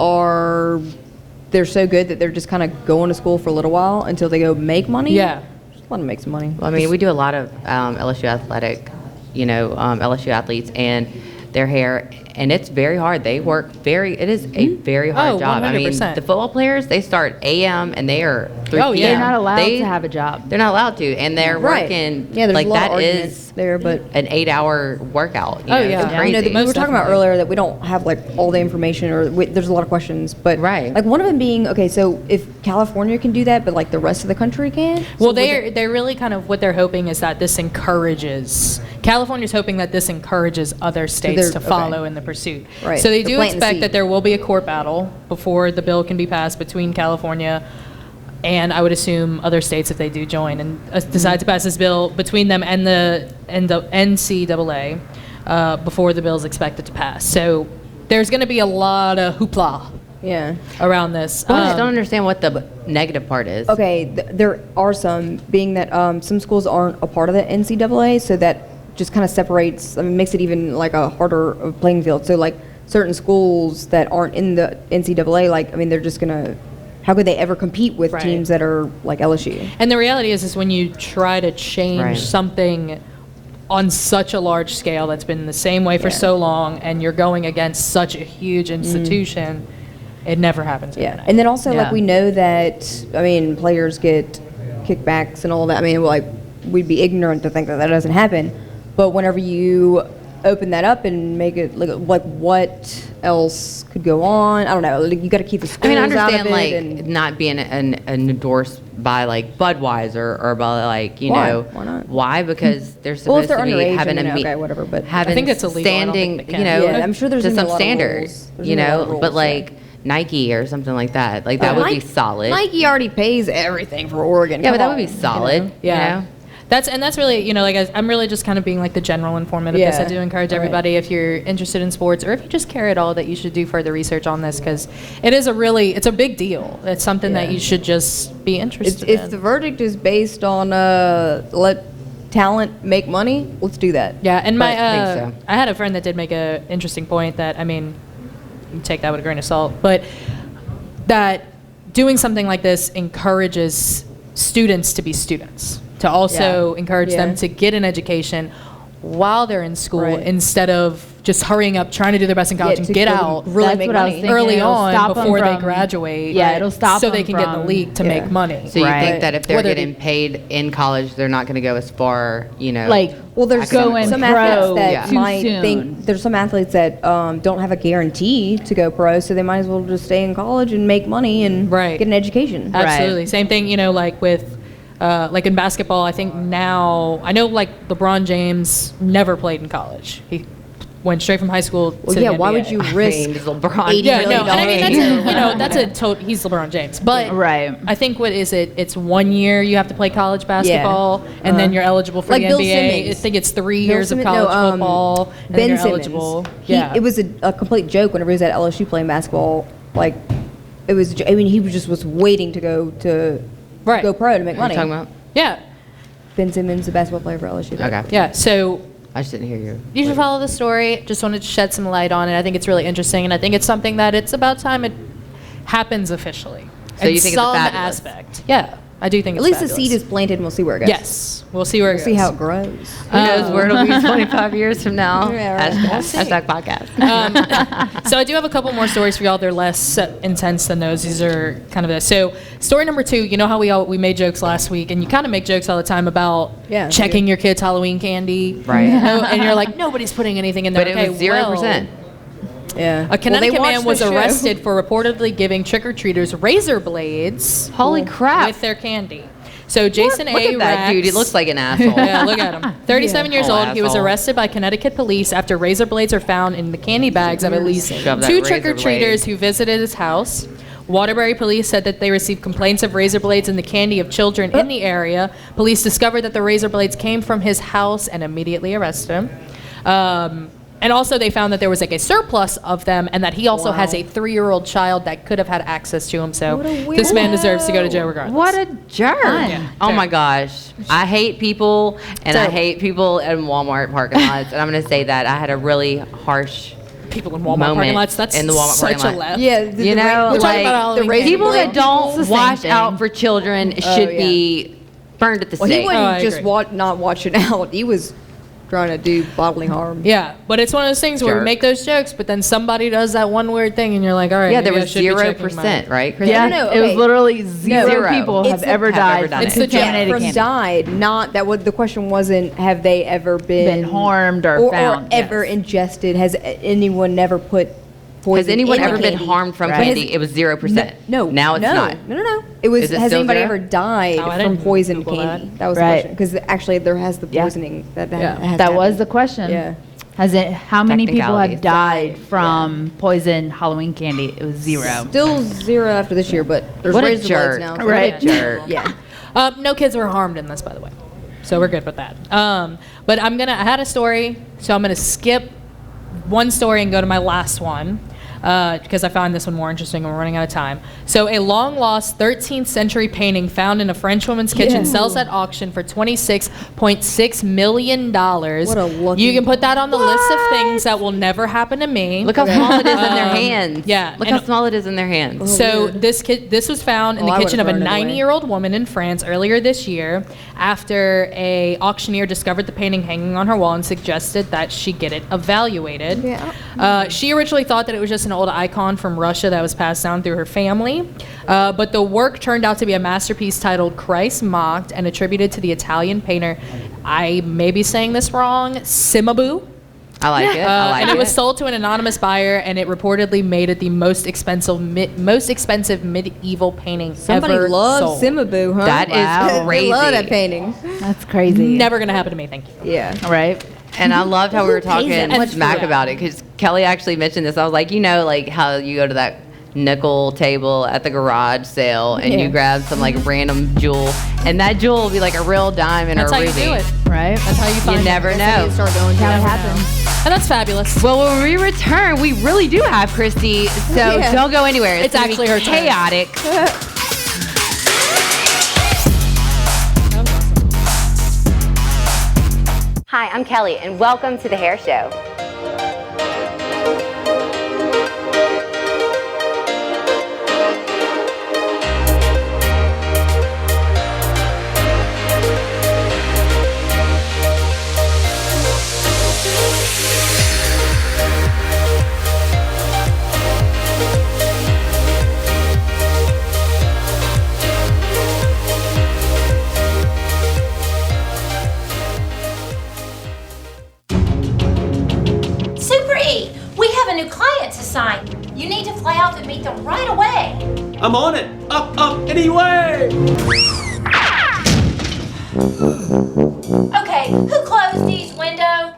they're so good that they're just kind of going to school for a little while until they go make money. Yeah. Just want to make some money. Well, I mean, we do a lot of LSU athletic, you know, LSU athletes and their hair, and it's very hard. They work it is a very hard Oh, job. I mean, 100%. the football players, they start a.m. and they are 3 Oh, yeah. p.m. They're not allowed They- to have a job. They're not allowed to, and they're Right. working, Yeah, there's like a lot that of is arguments there, but an 8-hour workout. You Oh, know, yeah. It's Yeah. crazy. You know, we Most were talking about definitely. earlier that we don't have like all the information, or there's a lot of questions. But Right. like one of them being, okay, so if California can do that, but like the rest of the country can. Well, they're really kind of what they're hoping is that this encourages. California's hoping that this encourages other states to they're- follow okay. in the pursuit. Right. So they They're do planting the expect seed. that there will be a court battle before the bill can be passed between California and I would assume other states if they do join and decide to pass this bill between them and the NCAA before the bill is expected to pass. So there's going to be a lot of hoopla Yeah. around this. I just don't understand what the negative part is. Okay, there are some, being that some schools aren't a part of the NCAA, so that just kind of separates, I mean, makes it even like a harder of playing field. So like certain schools that aren't in the NCAA, like, I mean, they're just gonna, how could they ever compete with Right. teams that are like LSU? And the reality is when you try to change Right. something on such a large scale that's been the same way for Yeah. so long, and you're going against such a huge institution, it never happens. Yeah, overnight. and then also Yeah. like we know that, I mean, players get kickbacks and all that. I mean, like we'd be ignorant to think that that doesn't happen. But whenever you open that up and make it like what else could go on? I don't know. Like, you got to keep the I schools mean, I out of understand it like and not being an endorsed by like Budweiser or by like Why? know Why not? why? Because they're Well, if supposed they're to be underage, having I mean, a okay, whatever, but having I think it's illegal. I don't think standing, they can. you know, Yeah, I'm sure there's to gonna be some a lot of standards, rules. There's you gonna be a lot know, of rules, but yeah. like Nike or something like that, like that would be solid. Nike already pays everything for Oregon. Yeah, but Come that would be on, solid. know? Yeah. You know? That's really, you know, like I'm really just kind of being like the general informant of this. I Yeah. do encourage Right. everybody, if you're interested in sports or if you just care at all, that you should do further research on this because it's a big deal. It's something that Yeah. you should just be interested If in. the verdict is based on let talent make money, let's do that. Yeah, and my I think so. I had a friend that did make a interesting point that, I mean, you take that with a grain of salt, but that doing something like this encourages students to be students, to also encourage Yeah. them to get an education while they're in school Right. instead of just hurrying up, trying to do their best in college and to get really- out really That's make what I was money. thinking. early It'll on stop 'em before they from- graduate. Yeah, it'll stop so they them can get in the from- league to Yeah. make money. So you Right. think that if they're Whether getting paid in college, they're not going to go as far, you know? Like, Well, there's Going some pro athletes that too might soon. think there's some athletes that don't have a guarantee to go pro, so they might as well just stay in college and make money and Right. get an education. Absolutely. Same thing, you know, like with, like in basketball, I think now, I know like LeBron James never played in college. He went straight from high school Well, to yeah, the why NBA. would you I risk mean, just LeBron. $80 Yeah, no, million and I mean, that's dollars? a, you know, that's a total, he's LeBron James. But Right. I think, what is it? It's 1 year you have to play college basketball, and then you're eligible for Like the Bill NBA. Simmons. I think it's 3 Bill years of Simmons- college no, football, and then Ben you're Simmons. eligible. It was a complete joke whenever he was at LSU playing basketball. Like, it was. I mean, he just was waiting to go Right. go pro to make What are money. you talking about? Yeah, Ben Simmons, the basketball player for LSU. Okay. yeah. So I just didn't hear you. you should follow the story. Just wanted to shed some light on it. I think it's really interesting, and I think it's something that it's about time it happens officially. So in you think it's some fabulous? aspect? Yeah, I do think At it's least the fabulous. seed is planted, and we'll see where it goes. Yes, we'll see where it We'll goes. see how it grows. Who knows where it'll be 25 years from now? Yeah, right. We'll see. Hashtag podcast. So I do have a couple more stories for y'all. They're less intense than those. These are kind of this. So story number 2. You know how we made jokes last week, and you kind of make jokes all the time about Yeah, checking your kids' Halloween candy, Right. You know, and you're like, nobody's putting anything in there. But it Okay, was 0%. Yeah. A Connecticut Well, they man watched was the show. arrested for reportedly giving trick-or-treaters razor blades. Holy crap. with their candy. So Jason Look A. at that Rax- dude. He looks like an asshole. Yeah, look at him. 37 years Oh, old. He was asshole. arrested by Connecticut police after razor blades are found in the candy bags of at least Shove that two razor trick-or-treaters blade. who visited his house. Waterbury police said that they received complaints of razor blades in the candy of children in the area. Police discovered that the razor blades came from his house and immediately arrested him. And also they found that there was like a surplus of them and that he also has a 3-year-old child that could have had access to him. So this man deserves to go to jail regardless. What a jerk. Yeah, Oh my terrible. gosh. I hate people, and I Terrible. hate people in Walmart parking lots. And I'm going to say that. I had a really harsh People in Walmart moment parking lots, that's in the Walmart such parking a lot. left. Yeah, You know, We're talking about like, Halloween razor people blade. that don't It's the same watch thing. out for children should yeah. be burned at the Well, he stake. wasn't I just agree. not watching out. He was trying to do bodily harm. Yeah, but it's one of those things where we Jerk. make those jokes, but then somebody does that one weird thing, and you're like, all right, Yeah, there maybe I was should be checking 0%, my- right, Chris? Yeah, No, it was okay. literally zero people have It's the- ever have died ever done from it. It's the contaminated From candy. died, not that. What the question wasn't, have they ever been harmed or found, or ever yes. ingested? Has anyone never put poison? Has anyone in the ever been candy? harmed from Right. candy? It was 0%. No, Now it's no, not. No. It was. Is it Has still anybody zero? ever died Oh, I from didn't poisoned Google candy? that. That was Right. the question. Because actually, there has the Yeah. poisoning that Yeah. has That to was happen. the question. Yeah. Has it? How many people Technicalities. have died from poison Halloween candy? It was zero. Still 0 after this year, but there's What a razor jerk. blades now. so- Right. What a jerk. Yeah. No kids were harmed in this, by the way, so we're good with that. But I had a story, so I'm gonna skip one story and go to my last one. Because I found this one more interesting and we're running out of time. So a long-lost 13th century painting found in a French woman's kitchen sells at auction for $26.6 million. What a lucky- You can put that on the list of things that will never happen to me. Look how small it is in their hands. Yeah, Look and- how small it is in their hands. So this was found in Oh, the I kitchen of a would've thrown it away. 90-year-old woman in France earlier this year after a auctioneer discovered the painting hanging on her wall and suggested that she get it evaluated. She originally thought that it was just an old icon from Russia that was passed down through her family, but the work turned out to be a masterpiece titled Christ Mocked and attributed to the Italian painter, I may be saying this wrong, Cimabue. I like it. I like And it was sold to an anonymous buyer, and it reportedly made it the most expensive medieval painting Somebody ever loves sold. Simaboo, huh? That is They crazy. love that painting. That's crazy. Never gonna happen to me. Thank you. Yeah. Right. And I loved how we were talking much smack for that? about it because Kelly actually mentioned this. I was like, you know, like how you go to that nickel table at the garage sale and you grab some like random jewel, and that jewel will be like a real diamond That's or how a you ruby. do it. Right. That's how you find You it. never That's how know. you start going. How it Never happens. know. And that's fabulous. Well, when we return, we really do have Christy, so Yeah. don't go anywhere. It's gonna be actually her turn. chaotic. Hi, I'm Kelly, and welcome to the Hair Show. Super E, we have a new client to sign. You need to fly out to meet them right away. I'm on it. Up, anyway. Okay, who closed East window?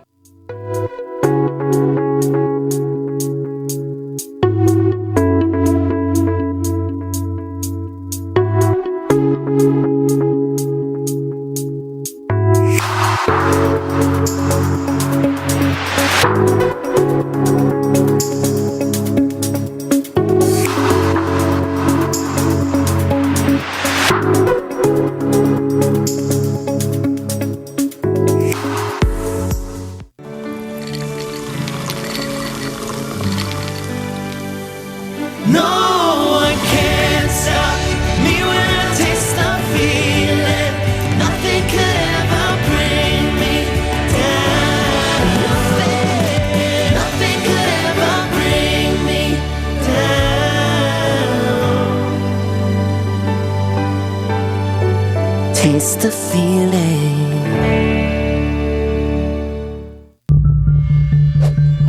No one can stop me when I taste the feeling. Nothing could ever bring me down. Nothing could ever bring me down. Taste the feeling.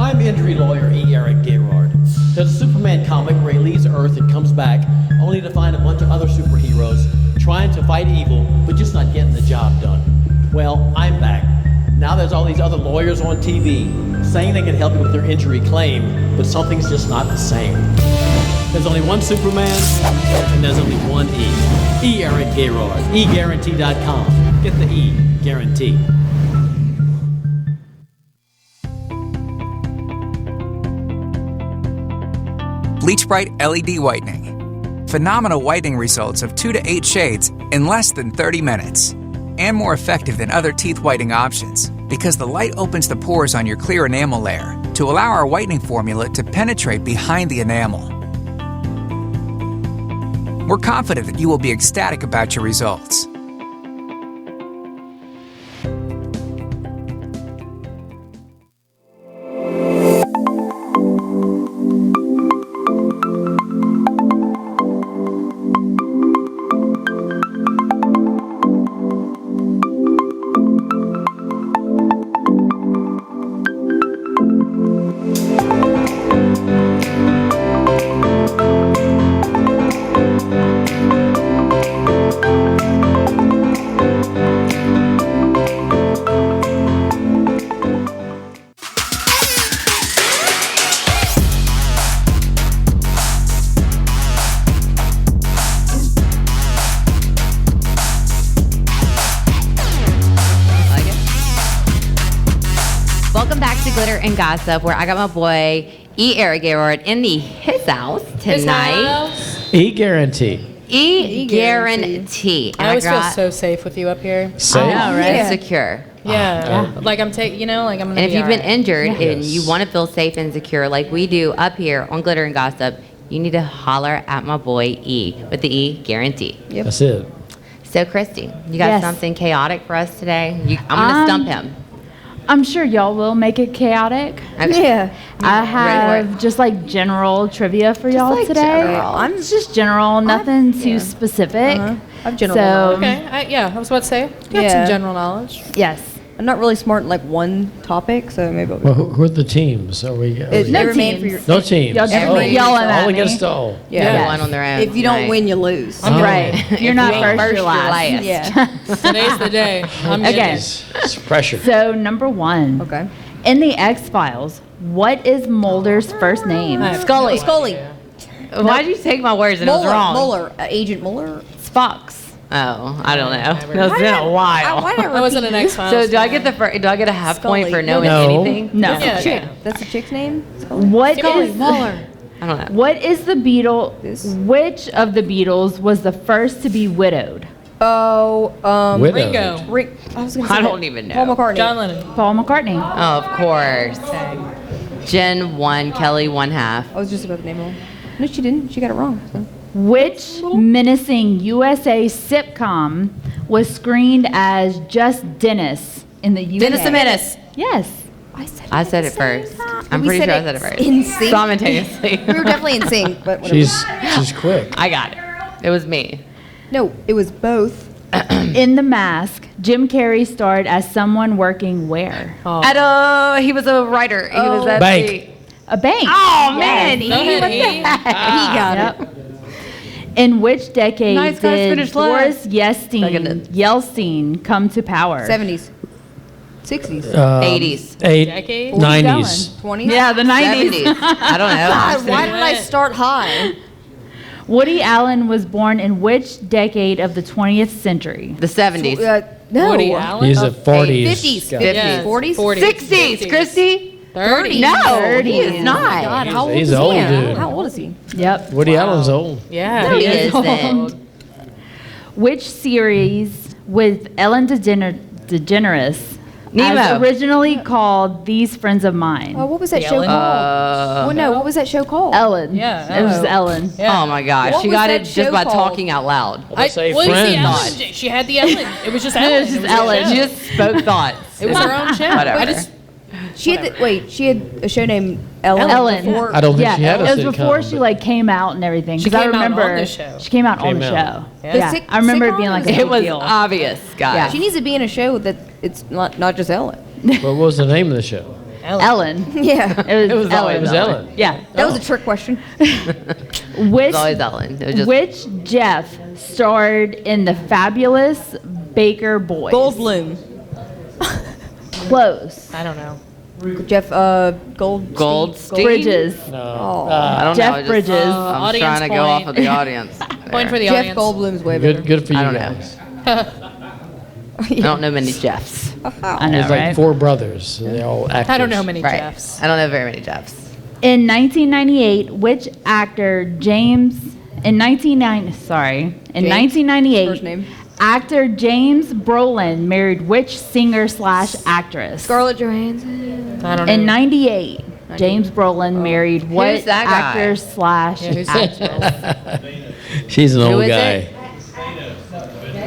I'm injury lawyer E. Eric Gerard. There's a Superman comic where he leaves Earth and comes back only to find a bunch of other superheroes trying to fight fight evil, but just not getting the job done. Well, I'm back. Now there's all these other lawyers on TV saying they can help you with your injury claim, but something's just not the same. There's only one Superman, and there's only one E. E. Eric Gaylord. eGuarantee.com. Get the E. Guarantee. Bleach Bright LED Whitening. Phenomenal whitening results of 2 to 8 shades in less than 30 minutes. And more effective than other teeth whitening options because the light opens the pores on your clear enamel layer to allow our whitening formula to penetrate behind the enamel. We're confident that you will be ecstatic about your results. Welcome back to Glitter and Gossip, where I got my boy E. Eric Gaylord in his house tonight. E-Guarantee. E-Guarantee. I always feel so safe with you up here. Safe? I know, right? Yeah. Secure. Yeah. Like I'm taking, like I'm gonna And if be you've been all right. injured and you want to feel safe and secure like we do up here on Glitter and Gossip, you need to holler at my boy E with the E Guarantee. Yep. That's it. So, Christy, you got Yes. something chaotic for us today? I'm going to stump him. I'm sure y'all will make it chaotic. Okay. Yeah. I Ready for have just like general trivia for y'all like today. general. It's just general, nothing too specific. I have general So, knowledge. Okay. I was about to say. You got Yeah. some general knowledge. yes. I'm not really smart in like one topic, so maybe I'll be Well, who are the teams? Are we? It's No never made for teams. your. No teams. Y'all just Everybody- yelling at All me. against all. Yeah. Everyone on their own. If you don't tonight. win, you lose. Right. If you're not you ain't first, you're last. Yeah. Today's the day. I'm Okay. getting It's pressure. So, number one. Okay. In the X-Files, what is Mulder's first name? Scully. Scully. Why'd you take my words and it was Mueller. wrong? Mueller. Agent Mueller. Spox. Oh, I don't know. It's been a while. Why did I I wasn't an X Files. So do I get do I get a half point Scully. for knowing No. anything? No. Yeah. Chick. That's a chick's name? What Scully is Mueller. I don't know. What is the Beatle? This- Which of the Beatles was the first to be widowed? Oh, Widow. Ringo. Rick. I was gonna say I don't even know. Paul McCartney. John Lennon. Paul McCartney. Oh, of course. Jen 1, Kelly 1/2. I was just about to name them. No, she didn't. She got it wrong. So. Which menacing USA sitcom was screened as just Dennis in the UK? Dennis the Menace. Yes. I said it first. I'm We pretty said sure I it said it first. in sync. Simultaneously. We were definitely in sync, but whatever. She's quick. I got it. It was me. No, it was both. In The Mask, Jim Carrey starred as someone working where? He was a writer. He was at Bank. A bank. Oh, Yes. man. Go ahead, E. He got it. In which decade Nice guys did finish last. Boris Yeltsin come to power? 70s. 60s. 80s. 90s. 20s. Yeah, the 90s. 70s. I don't know. God, why did I start high? Woody Allen was born in which decade of the 20th century? The 70s. No. Woody Allen. He's a 40s. 50s. guy. 50s. Yeah. 40s? 60s. Christy? 30. No, 30s. he is not. God, how old He's is old, he? dude. How old is he? Yep. Woody Allen's old. Yeah. No, he is isn't. Which series with Ellen DeGeneres Nemo. as originally called These Friends of Mine? Oh, what was that The show Ellen? called? Well, no, what was that show called? Ellen. Yeah, It was oh. Ellen. Yeah. Oh, my gosh. What she was got that it show just by called? talking out loud. Let's say well, you see, friends. Ellen, she had the Ellen. It was just Ellen. It was just Ellen. a She show. just spoke thoughts. It was her own show. Whatever. I just, She had she had a show named Ellen. Ellen. Before. I don't think Yeah, she had a it was sitcom, before she but- like came out and everything. She 'Cause I came out on remember the show. She came out on Came the out. show. Yeah. Yeah, The I remember it sitcom being like a was- It big was deal. obvious, guys. Yeah. She needs to be in a show that it's not just Ellen. What was the name of the show? Ellen. Yeah. It was always Ellen. It was Ellen. Yeah. That was a trick question. Which It's always Ellen. It was just which Jeff starred in The Fabulous Baker Boys? Goldblum. Close. I don't know. Jeff Goldstein? Bridges. Oh. I don't Jeff know. I just- Bridges. I'm Audience trying to go off point. of the audience. Point for the Jeff audience. Goldblum's way better. Good for you I don't know. guys. I don't know many Jeffs. I know, There's right? like 4 brothers. And they're all actors. I don't know many Right. Jeffs. I don't know very many Jeffs. In 1998, which actor James in 1998 First name. actor James Brolin married which singer/actress? Scarlett Johansson. I don't know. In 98, James Brolin married what Who's that guy? actor/actress? She's an Who old is guy. it?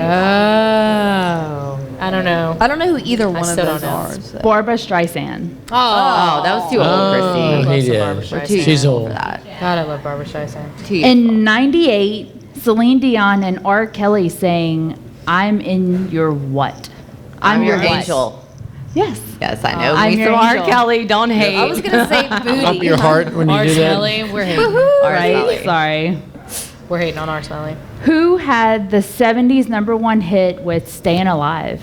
Oh. I don't know. I don't know who either one of still those don't know. are. so. Barbara Streisand. Oh, that was too old, Christy. he some did. Barbra We're Streisand. too She's young old. for that. God, I love Barbara Streisand. Too young. In 98, Celine Dion and R. Kelly sang "I'm in your what?" I'm your what? angel. Yes. Yes, I know. I'm Me your some R. angel. Kelly, don't hate. I was gonna say booty. Up your heart when you R. do that. Smelly, we're hating. R. Right. Kelly. Sorry. We're hating on R. Smelly. Who had the 70s #1 hit with "Stayin' Alive"?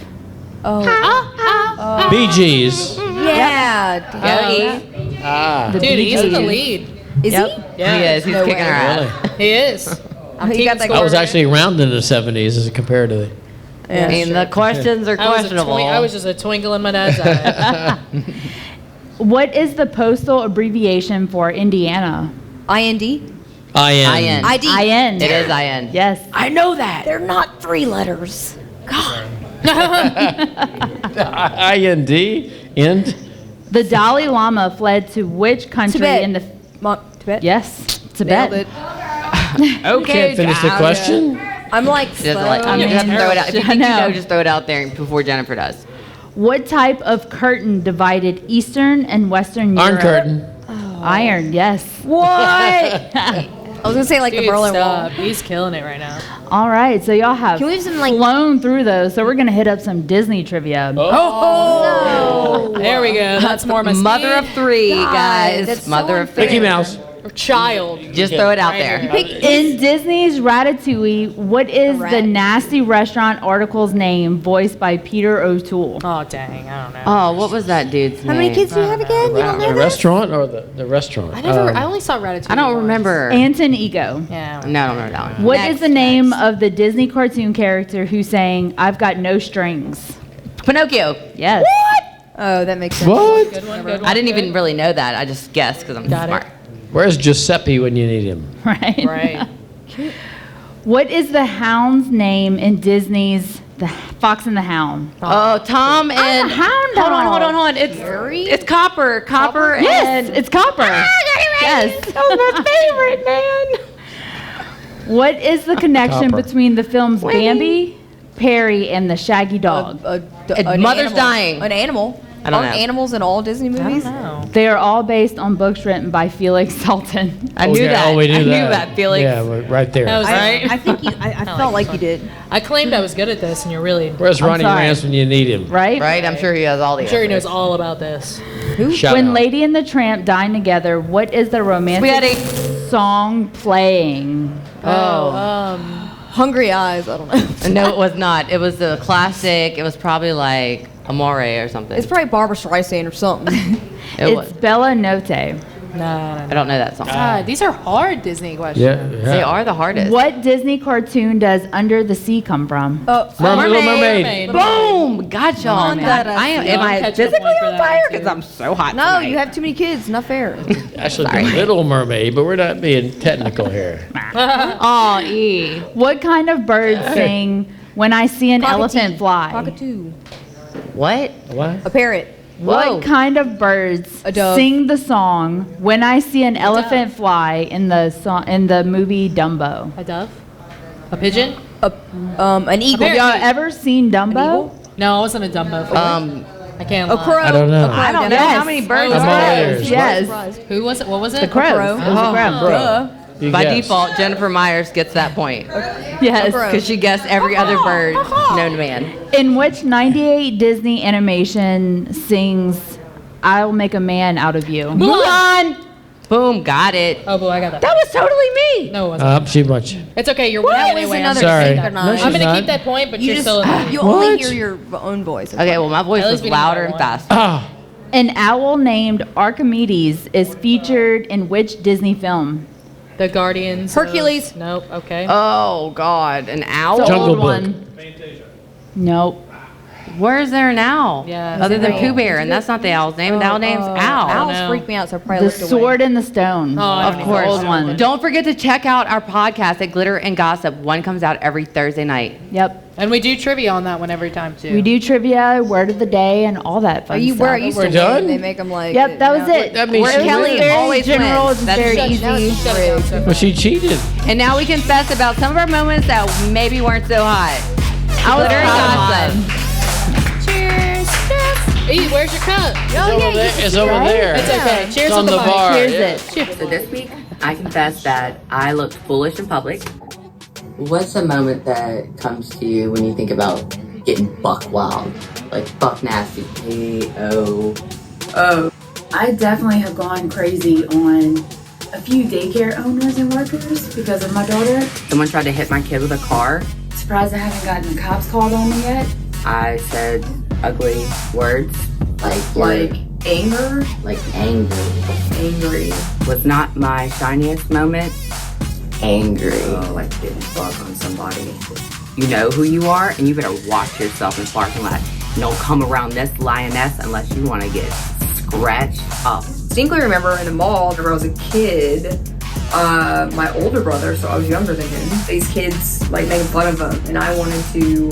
Bee Gees. Yeah. Go E. Ah. The Dude, Bee he's in the Gees. lead. Is Yep. He is. He's No kicking way. her ass. Really? He is. I'm He keeping got that score. I was actually around in the 70s as compared to the. I mean, the questions are questionable. I was just a twinkle in my dad's eye. What is the postal abbreviation for Indiana? IND. IN. ID. IN. It is IN. Yes. I know that. They're not 3 letters. IND? End? The Dalai Lama fled to which country Tibet. in the? Tibet. Yes, Tibet. Nailed it. You can't finish the question? I'm like, Just like, slow. you just have to throw it out. If you I think you know. know, just throw it out there before Jennifer does. What type of curtain divided Eastern and Western Iron Europe? curtain. Iron, yes. What? I was gonna say like Dude, the Berlin stop. Wall. He's killing it right now. All right, so y'all have Can we have some, like- flown through those, so we're gonna hit up some Disney trivia. Oh. There we go. That's more my Mother of 3, guys. that's so Mother of 3. Mickey Mouse. Or child. Just throw it out Right there. here. In Disney's Ratatouille, what is the rat. nasty restaurant article's name, voiced by Peter O'Toole? Oh, dang. I don't know. Oh, what was that dude's name? How many kids do you have again? You don't know The that? restaurant or the restaurant? I only saw Ratatouille. I don't once. remember. Anton Ego. Yeah. No, I don't remember that one. What is Next, the name of the Disney cartoon character who sang "I've Got No Strings"? Pinocchio. Yes. Oh, that makes sense. What? Good one, good one. I didn't even really know that. I just guessed because I'm Got it. smart. Where's Giuseppe when you need him? Right. Right. What is the hound's name in Disney's The Fox and the Hound? Oh, Tom and hound hold on, dog. hold on. It's Copper. Copper Yes, and it's Copper. Yes. that was my favorite, man. What is the connection Copper. between the films Winnie. Bambi, Perry, and the Shaggy Dog? An Mother's animal. dying. An animal. I don't Aren't know. animals in all Disney movies? They are all based on books written by Felix Salten. I knew that. Oh, we knew I that. knew that, Felix. Yeah, we're right there. That was right. I think you. I felt like you did. I claimed I was good at this, and you're really. Where's Ronnie sorry. Rance when you need him? Right? Right? I'm sure he has all the I'm sure he knows answers. all about this. Shout When out. Lady and the Tramp dine together, what is the romantic Spaghetti. song playing? Hungry eyes. I don't know. No, it was not. It was a classic. It was probably like Amore or something. It's probably Barbara Streisand or something. It It's was. Bella Notte. I don't know that song. God, these are hard Disney questions. Yeah, They are the hardest. What Disney cartoon does Under the Sea come from? Little Mermaid. Boom! Gotcha. on, God, Dada. I am. Yeah, Am I'll I catch your physically point for on that fire? one, Because too. I'm so hot. No, tonight. you have too many kids. Not fair. Actually, the Little Mermaid, but we're not being technical here. Oh, E. What kind of bird sing When I See an Elephant Fly? Cockatoo. What? What? A parrot. Whoa. What kind of birds A dove. sing the song When I See an Elephant Fly in the movie Dumbo? A dove? A pigeon? An eagle. Have y'all ever seen Dumbo? No, I wasn't a Dumbo fan. I can't A lie. crow. I don't know. A crow. I don't know Yes. how many birds I'm are all there. ears. Yes. Who was it? What was it? The crow. crow. It was a crow. You By guessed. default, Jennifer Myers gets that point Yes. crow. because she guessed every other bird known to man. In which 98 Disney animation sings I'll Make a Man Out of You? Mulan. Boom, got it. Oh, boy, I got that. That was totally me. No, it wasn't. She much. It's okay. You're winning anyway. I'm Sorry. I'm No, she's going to not. keep that point, but You you're just still in you the only What? hear your own voice. Okay, well, my voice At was least we didn't louder get and one. fast. Ah, An owl named Archimedes is featured in which Disney film? The Guardians. Hercules. Nope. Okay. Oh, God. An owl? It's an Jungle old Book. one. Nope. Where's there an owl? Yeah. Other than Pooh Bear, and that's not the owl's name. The owl name's Owl. Owls know. freak me out, so I probably The looked Sword away. and the Stone. Oh, I Of don't course. even Old know. one. Don't forget to check out our podcast at Glitter and Gossip. One comes out every Thursday night. Yep. And we do trivia on that one every time, too. We do trivia, word of the day, and all that fun Are you stuff. where I used We're to done? win? They make them like. Yep, that was it. That means Where she Kelly wins. Very always general, wins. it's That's very shut- easy. now it's Shut it down, Sophie. Well, she cheated. And now we confess about some of our moments that maybe weren't so hot. I was Glitter and proud of Gossip. mine. Cheers. Hey, where's your cup? It's over there. It's over there. It's okay. Cheers It's on with the mic. bar. Here's yeah. it. So this week, I confess that I looked foolish in public. What's a moment that comes to you when you think about getting buck wild? Like buck nasty. Oh, I definitely have gone crazy on a few daycare owners and workers because of my daughter. Someone tried to hit my kid with a car. Surprised I haven't gotten the cops called on me yet. I said ugly words. Like Anger, like angry. Was not my shiniest moment. Angry. like getting fucked on somebody. You know who you are, and you better watch yourself in the parking lot. And don't come around this lioness unless you want to get scratched up. Distinctly remember in the mall whenever I was a kid, my older brother, so I was younger than him, these kids like making fun of him, and I wanted to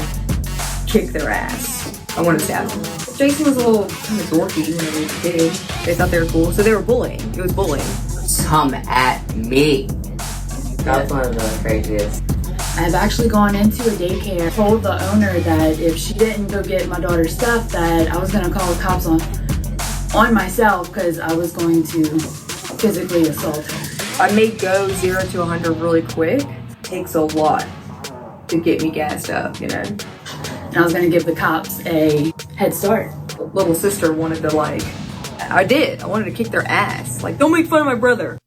kick their ass. I wanted to stab them. Jason was a little kind of dorky when he was a kid. They thought they were cool, so they were bullying. It was bullying. Come at me. That was one of the craziest. I've actually gone into a daycare, told the owner that if she didn't go get my daughter's stuff, that I was gonna call the cops on myself because I was going to physically assault her. I may go 0 to 100 really quick. It takes a lot to get me gassed up, you know. And I was gonna give the cops a head start. Little sister wanted to I wanted to kick their ass. Like, don't make fun of my brother.